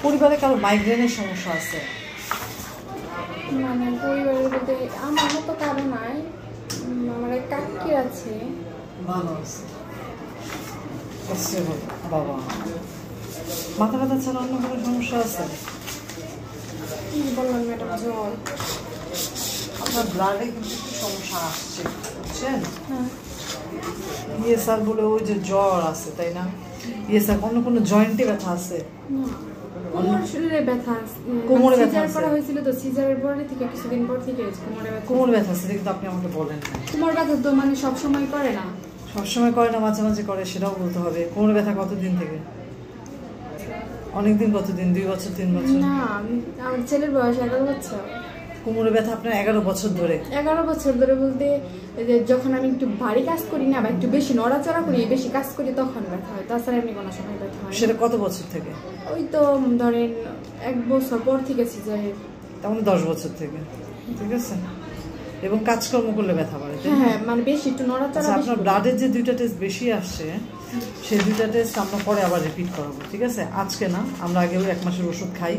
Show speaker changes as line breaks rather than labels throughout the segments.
পরিবারে কারো মাইগ্রেনের সমস্যা আছে?
মানে পরিবারের মধ্যে আমার মতো কারো নাই, আমার এক কাকি আছে।
ভালো আছে। বাবা, মাথা ব্যথা ছাড়া অন্য কোনো সমস্যা আছে?
বললাম ম্যাডাম জ্বর।
আপনার ব্লাডে কিন্তু একটু সমস্যা আসছে, বুঝছেন?
হ্যাঁ।
স্যার বলে ওই যে জ্বর আছে, তাই না? স্যার অন্য কোনো জয়েন্টে ব্যথা আছে?
কোমর শরীরে ব্যথা,
কোমরে ব্যথা
সিজার করা হয়েছিল তো, সিজারের পরে থেকে কিছুদিন পর থেকে কোমরে ব্যথা।
কোমর ব্যথা আছে কিন্তু আপনি আমাকে বলেন না।
কোমর ব্যথা তো মানে সব সময় করে না,
সবসময় করে না, মাঝে মাঝে করে, সেটাও বলতে হবে। কোমর ব্যথা কতদিন থেকে? অনেকদিন। কতদিন? 2 বছর 3 বছর?
না, আমার ছেলের বয়স 11 বছর।
কোমরে ব্যথা আপনার 11 বছর ধরে?
11 বছর ধরে বলতে যখন আমি একটু ভারী কাজ করি না বা একটু বেশি নড়াচড়া করি, বেশি কাজ করি, তখন ব্যথা হয়, তাছাড়া এমনি কোনো সময় ব্যথা হয়।
সেটা কত বছর থেকে?
ওই তো ধরেন 1 বছর পর থেকে সিজারের।
তার মানে 10 বছর থেকে। ঠিক আছে। এবং কাজকর্ম করলে ব্যথা বাড়ে?
হ্যাঁ, মানে বেশি একটু নড়াচড়া।
আপনার ব্লাডের যে 2টা টেস্ট বেশি আসছে, সেই 2টা টেস্ট আমরা পরে আবার রিপিট করাবো, ঠিক আছে? আজকে না, আমরা আগেও 1 মাসের ওষুধ খাই,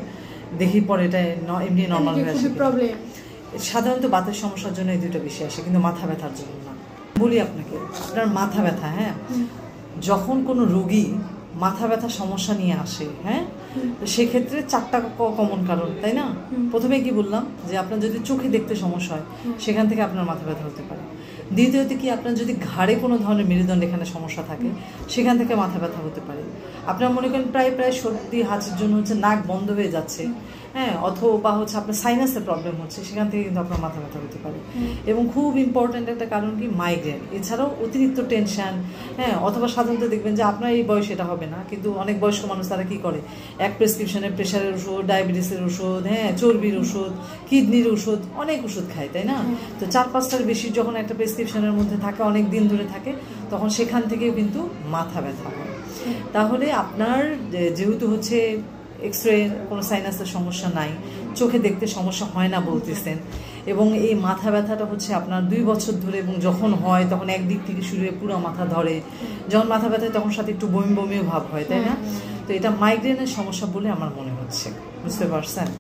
দেখি পরে এটা এমনি নর্মাল হয়ে আসে। সাধারণত বাতের সমস্যার জন্য এই 2টা বেশি আসে, কিন্তু মাথা ব্যথার জন্য না। বলি আপনাকে, আপনার মাথা ব্যথা, হ্যাঁ, যখন কোনো রোগী মাথা ব্যথা সমস্যা নিয়ে আসে, হ্যাঁ, সেক্ষেত্রে 4টা কমন কারণ, তাই না? প্রথমে কি বললাম যে আপনার যদি চোখে দেখতে সমস্যা হয়, সেখান থেকে আপনার মাথা ব্যথা হতে পারে। দ্বিতীয়ত কি, আপনার যদি ঘাড়ে কোনো ধরনের মেরুদণ্ড এখানে সমস্যা থাকে, সেখান থেকে মাথা ব্যথা হতে পারে। আপনার মনে করেন প্রায় সর্দি হাঁচির জন্য হচ্ছে নাক বন্ধ হয়ে যাচ্ছে, হ্যাঁ, অথবা হচ্ছে আপনার সাইনাসের প্রবলেম হচ্ছে, সেখান থেকে কিন্তু আপনার মাথা ব্যথা হতে পারে। এবং খুব ইম্পর্ট্যান্ট একটা কারণ কি, মাইগ্রেন। এছাড়াও অতিরিক্ত টেনশন, হ্যাঁ, অথবা সাধারণত দেখবেন যে আপনার এই বয়স এটা হবে না, কিন্তু অনেক বয়স্ক মানুষ তারা কি করে, এক প্রেসক্রিপশনে প্রেশারের ওষুধ, ডায়াবেটিসের ওষুধ, হ্যাঁ, চর্বির ওষুধ, কিডনির ওষুধ, অনেক ওষুধ খায়, তাই না? তো 4-5টার বেশি যখন একটা প্রেসক্রিপশনের মধ্যে থাকে, অনেক দিন ধরে থাকে, তখন সেখান থেকেও কিন্তু মাথা ব্যথা হয়। তাহলে আপনার যেহেতু হচ্ছে এক্সরে কোনো সাইনাসের সমস্যা নাই, চোখে দেখতে সমস্যা হয় না বলতেছেন, এবং এই মাথা ব্যথাটা হচ্ছে আপনার 2 বছর ধরে, এবং যখন হয় তখন একদিক থেকে শুরু হয়ে পুরো মাথা ধরে, যখন মাথা ব্যথা তখন সাথে একটু বমি বমিও ভাব হয়, তাই না? তো এটা মাইগ্রেনের সমস্যা বলে আমার মনে হচ্ছে, বুঝতে পারছেন?